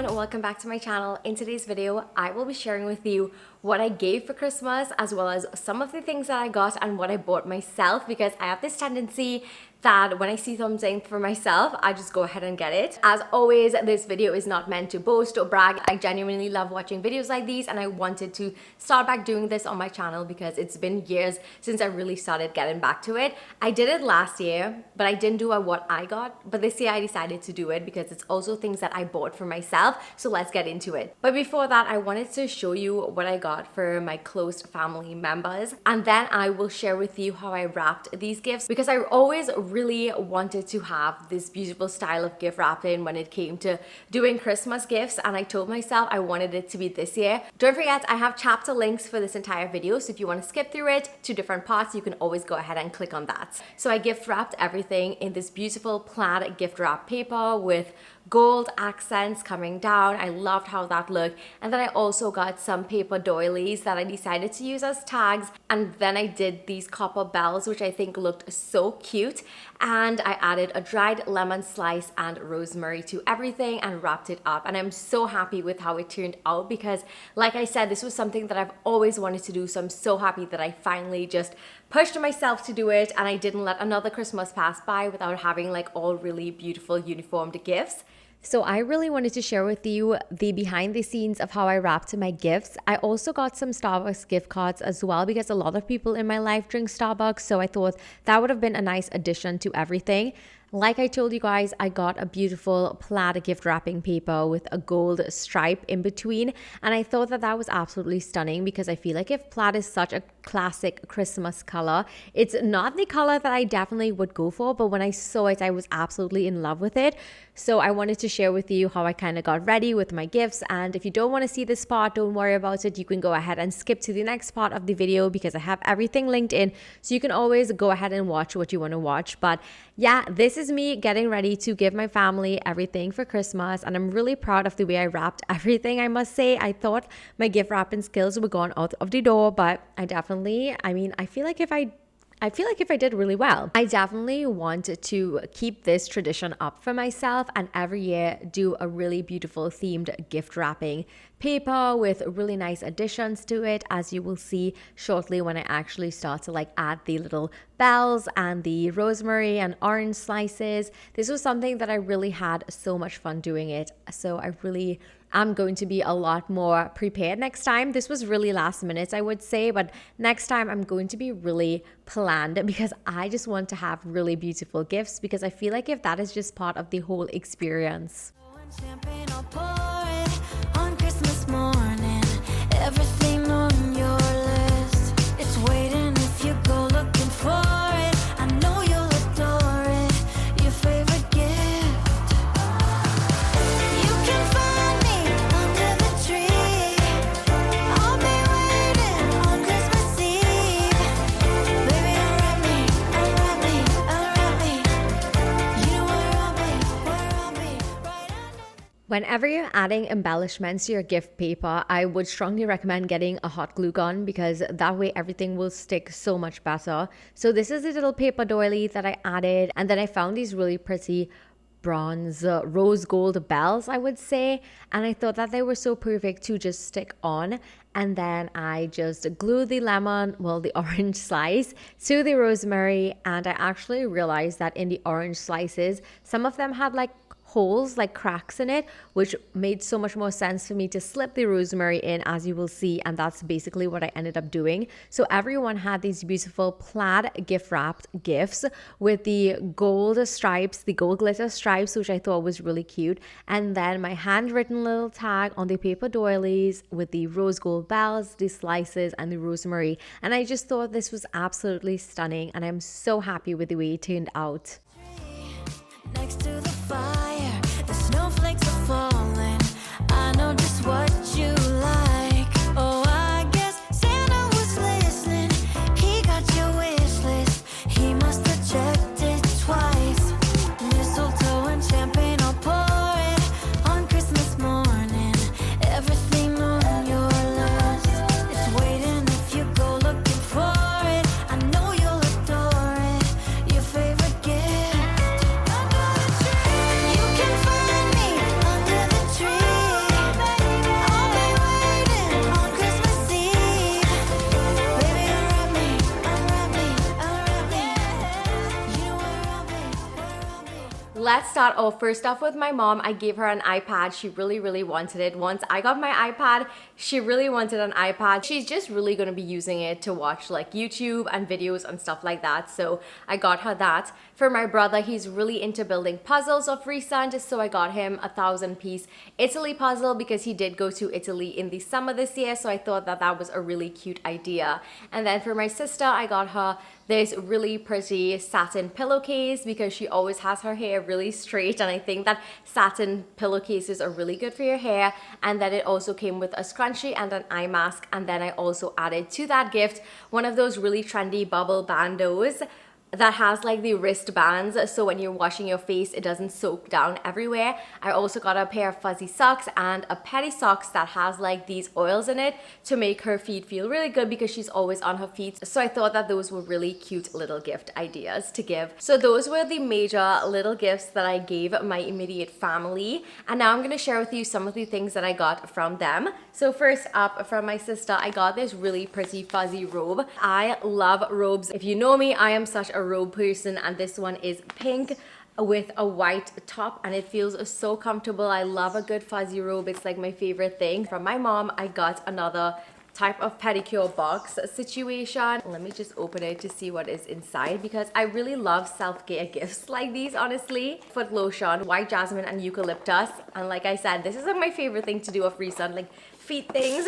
everyone, welcome back to my channel. In today's video, I will be sharing with you what I gave for Christmas as well as some of the things that I got and what I bought myself, because I have this tendency that when I see something for myself, I just go ahead and get it. As always, this video is not meant to boast or brag. I genuinely love watching videos like these, and I wanted to start back doing this on my channel because it's been years since I really started getting back to it. I did it last year, but I didn't do what I got. But this year I decided to do it because it's also things that I bought for myself. So let's get into it. But before that, I wanted to show you what I got for my close family members. And then I will share with you how I wrapped these gifts, because I always really wanted to have this beautiful style of gift wrapping when it came to doing Christmas gifts, and I told myself I wanted it to be this year. Don't forget, I have chapter links for this entire video, so if you want to skip through it to different parts, you can always go ahead and click on that. So I gift wrapped everything in this beautiful plaid gift wrap paper with gold accents coming down. I loved how that looked. And then I also got some paper doilies that I decided to use as tags, and then I did these copper bells, which I think looked so cute, and I added a dried lemon slice and rosemary to everything and wrapped it up. And I'm so happy with how it turned out because, like I said, this was something that I've always wanted to do, so I'm so happy that I finally just pushed myself to do it, and I didn't let another Christmas pass by without having like all really beautiful uniformed gifts. So I really wanted to share with you the behind the scenes of how I wrapped my gifts. I also got some Starbucks gift cards as well, because a lot of people in my life drink Starbucks, so I thought that would have been a nice addition to everything. Like I told you guys, I got a beautiful plaid gift wrapping paper with a gold stripe in between, and I thought that that was absolutely stunning because I feel like if plaid is such a classic Christmas color, it's not the color that I definitely would go for, but when I saw it, I was absolutely in love with it. So I wanted to share with you how I kind of got ready with my gifts, and if you don't want to see this part, don't worry about it. You can go ahead and skip to the next part of the video because I have everything linked in, so you can always go ahead and watch what you want to watch. But yeah, this is me getting ready to give my family everything for Christmas, and I'm really proud of the way I wrapped everything. I must say, I thought my gift wrapping skills were gone out of the door, but I feel like if I did really well. I definitely want to keep this tradition up for myself and every year do a really beautiful themed gift wrapping paper with really nice additions to it, as you will see shortly when I actually start to like add the little bells and the rosemary and orange slices. This was something that I really had so much fun doing it, so I really am going to be a lot more prepared next time. This was really last minute, I would say, but next time I'm going to be really planned because I just want to have really beautiful gifts, because I feel like if that is just part of the whole experience. Champagne, I'll pour it on Christmas morning. Everything on your list, it's waiting if you go looking for it. I know you'll adore it, your favorite gift. You can find me under the tree. I'll be waiting on Christmas Eve. Baby, unwrap me, unwrap me, unwrap me. You know where I'll be right under. Whenever you're adding embellishments to your gift paper, I would strongly recommend getting a hot glue gun because that way everything will stick so much better. So this is the little paper doily that I added, and then I found these really pretty bronze rose gold bells, I would say, and I thought that they were so perfect to just stick on. And then I just glued the the orange slice to the rosemary, and I actually realized that in the orange slices, some of them had like holes, like cracks in it, which made so much more sense for me to slip the rosemary in, as you will see, and that's basically what I ended up doing. So everyone had these beautiful plaid gift wrapped gifts with the gold stripes, the gold glitter stripes, which I thought was really cute, and then my handwritten little tag on the paper doilies with the rose gold bells, the slices, and the rosemary. And I just thought this was absolutely stunning, and I'm so happy with the way it turned out. Next to the fire, the snowflakes are falling. I know just what you like. Oh, I guess Santa was listening. He got your wish list. He must have checked it twice. Mistletoe and champagne, I'll pour it on Christmas morning. Everything on your list, it's waiting if you go looking for it. I know you'll adore it, your favorite gift. You Let's start off first off with my mom. I gave her an iPad. She really wanted it. Once I got my iPad, she really wanted an iPad. She's just really going to be using it to watch like YouTube and videos and stuff like that. So I got her that. For my brother, he's really into building puzzles of recent, so I got him a 1,000-piece Italy puzzle because he did go to Italy in the summer this year, so I thought that that was a really cute idea. And then for my sister, I got her this really pretty satin pillowcase because she always has her hair really straight, and I think that satin pillowcases are really good for your hair. And then it also came with a scrunchie and an eye mask, and then I also added to that gift one of those really trendy bubble bandos that has like the wristbands, so when you're washing your face it doesn't soak down everywhere. I also got a pair of fuzzy socks and a petty socks that has like these oils in it to make her feet feel really good because she's always on her feet. So I thought that those were really cute little gift ideas to give. So those were the major little gifts that I gave my immediate family, and now I'm going to share with you some of the things that I got from them. So first up, from my sister, I got this really pretty fuzzy robe. I love robes. If you know me, I am such a robe person, and this one is pink with a white top and it feels so comfortable. I love a good fuzzy robe. It's like my favorite thing. From my mom, I got another type of pedicure box situation. Let me just open it to see what is inside because I really love self-care gifts like these, honestly. Foot lotion, white jasmine and eucalyptus, and like I said, this is like my favorite thing to do of recent, like feet things.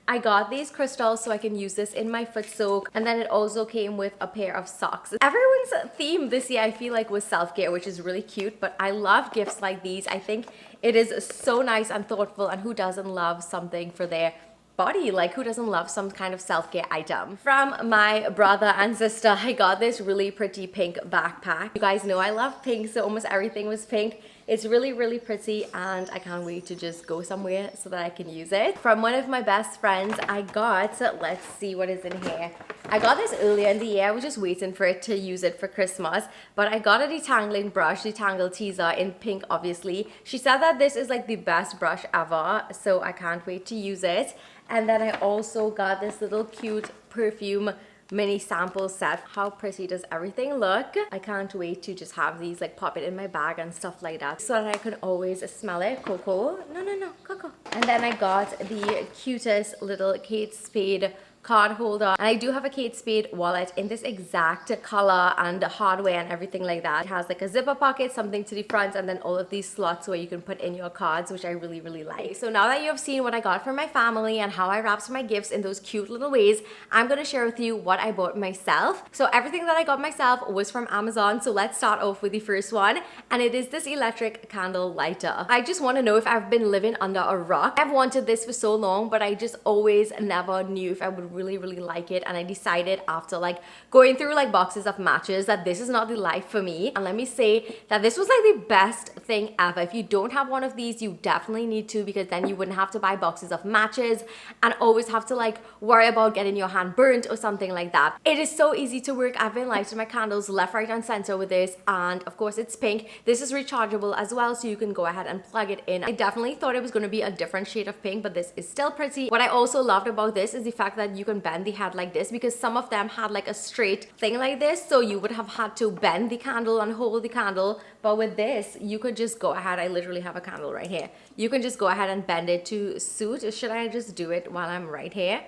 I got these crystals so I can use this in my foot soak, and then it also came with a pair of socks. Everyone's theme this year I feel like was self-care, which is really cute, but I love gifts like these. I think it is so nice and thoughtful, and who doesn't love something for their body? Like, who doesn't love some kind of self-care item? From my brother and sister, I got this really pretty pink backpack. You guys know I love pink, so almost everything was pink. It's really pretty, and I can't wait to just go somewhere so that I can use it. From one of my best friends, I got, let's see what is in here. I got this earlier in the year. I was just waiting for it to use it for Christmas, but I got a detangling brush, detangle teaser in pink, obviously. She said that this is like the best brush ever, so I can't wait to use it. And then I also got this little cute perfume mini sample set. How pretty does everything look? I can't wait to just have these, like pop it in my bag and stuff like that so that I can always smell it. Cocoa. No, cocoa. And then I got the cutest little Kate Spade card holder, and I do have a Kate Spade wallet in this exact color and hardware and everything like that. It has like a zipper pocket, something to the front, and then all of these slots where you can put in your cards, which I really like. So now that you have seen what I got from my family and how I wrapped my gifts in those cute little ways, I'm gonna share with you what I bought myself. So everything that I got myself was from Amazon. So let's start off with the first one, and it is this electric candle lighter. I just want to know if I've been living under a rock. I've wanted this for so long, but I just always never knew if I would really like it, and I decided after like going through like boxes of matches that this is not the life for me. And let me say that this was like the best thing ever. If you don't have one of these, you definitely need to, because then you wouldn't have to buy boxes of matches and always have to like worry about getting your hand burnt or something like that. It is so easy to work. I've been lighting my candles left, right and center with this, and of course it's pink. This is rechargeable as well, so you can go ahead and plug it in. I definitely thought it was going to be a different shade of pink, but this is still pretty. What I also loved about this is the fact that you can bend the head like this, because some of them had like a straight thing like this, so you would have had to bend the candle and hold the candle. But with this, you could just go ahead. I literally have a candle right here. You can just go ahead and bend it to suit. Should I just do it while I'm right here?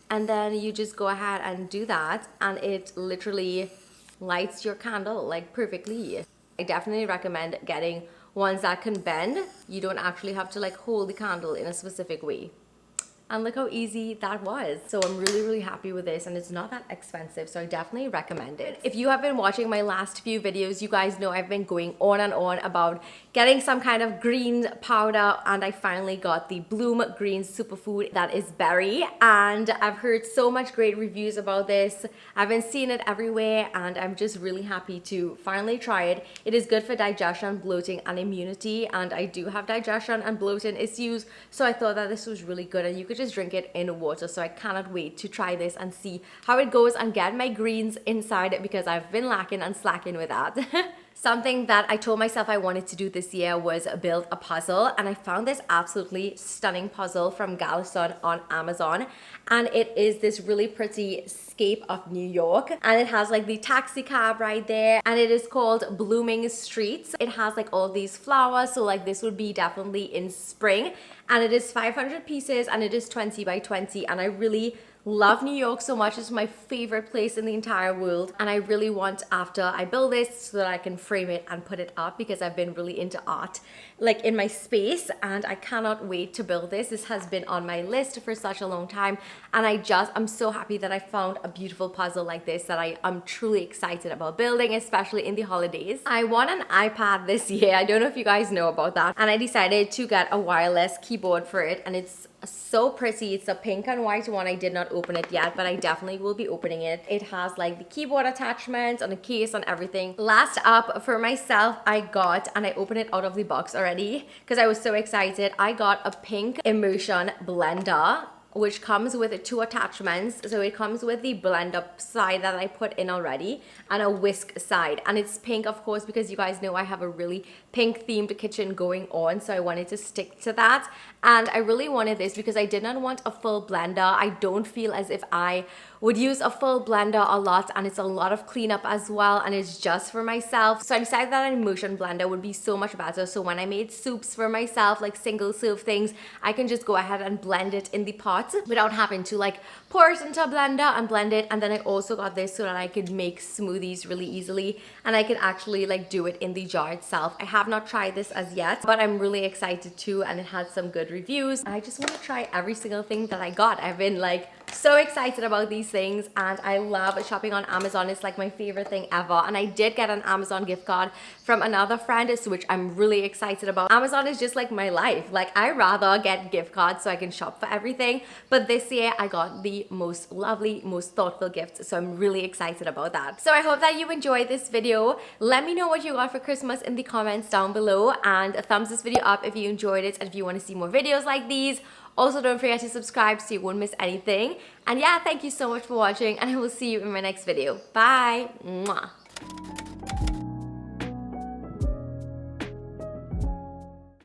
And then you just go ahead and do that, and it literally lights your candle like perfectly. I definitely recommend getting ones that can bend. You don't actually have to like hold the candle in a specific way. And look how easy that was. So I'm really happy with this, and it's not that expensive, so I definitely recommend it. If you have been watching my last few videos, you guys know I've been going on and on about getting some kind of green powder, and I finally got the Bloom Green Superfood that is berry, and I've heard so much great reviews about this. I've been seeing it everywhere, and I'm just really happy to finally try it. It is good for digestion, bloating and immunity, and I do have digestion and bloating issues, so I thought that this was really good, and you could just drink it in water. So I cannot wait to try this and see how it goes and get my greens inside it, because I've been lacking and slacking with that. Something that I told myself I wanted to do this year was build a puzzle, and I found this absolutely stunning puzzle from Galison on Amazon, and it is this really pretty scape of New York, and it has like the taxi cab right there, and it is called Blooming Streets. It has like all these flowers, so like this would be definitely in spring, and it is 500 pieces and it is 20 by 20, and I really love New York so much. It's my favorite place in the entire world, and I really want, after I build this, so that I can frame it and put it up, because I've been really into art like in my space, and I cannot wait to build this. This has been on my list for such a long time, and I'm so happy that I found a beautiful puzzle like this that I'm truly excited about building, especially in the holidays. I won an iPad this year. I don't know if you guys know about that, and I decided to get a wireless keyboard for it, and it's so pretty. It's a pink and white one. I did not open it yet, but I definitely will be opening it. It has like the keyboard attachments and a case and everything. Last up, for myself, I got, and I opened it out of the box already because I was so excited, I got a pink immersion blender, which comes with two attachments. So it comes with the blend up side that I put in already and a whisk side, and it's pink, of course, because you guys know I have a really pink themed kitchen going on, so I wanted to stick to that. And I really wanted this because I did not want a full blender. I don't feel as if I would use a full blender a lot, and it's a lot of cleanup as well, and it's just for myself. So I decided that an immersion blender would be so much better, so when I made soups for myself, like single serve things, I can just go ahead and blend it in the pot without having to like pour it into a blender and blend it. And then I also got this so that I could make smoothies really easily, and I could actually like do it in the jar itself. I have not tried this as yet, but I'm really excited to, and it had some good reviews. I just want to try every single thing that I got. I've been like so excited about these things, and I love shopping on Amazon. It's like my favorite thing ever, and I did get an Amazon gift card from another friend, which I'm really excited about. Amazon is just like my life. Like, I rather get gift cards so I can shop for everything, but this year I got the most lovely, most thoughtful gifts, so I'm really excited about that. So I hope that you enjoyed this video. Let me know what you got for Christmas in the comments down below, and thumbs this video up if you enjoyed it and if you want to see more videos like these. Also, don't forget to subscribe so you won't miss anything. And yeah, thank you so much for watching, and I will see you in my next video. Bye! Mwah.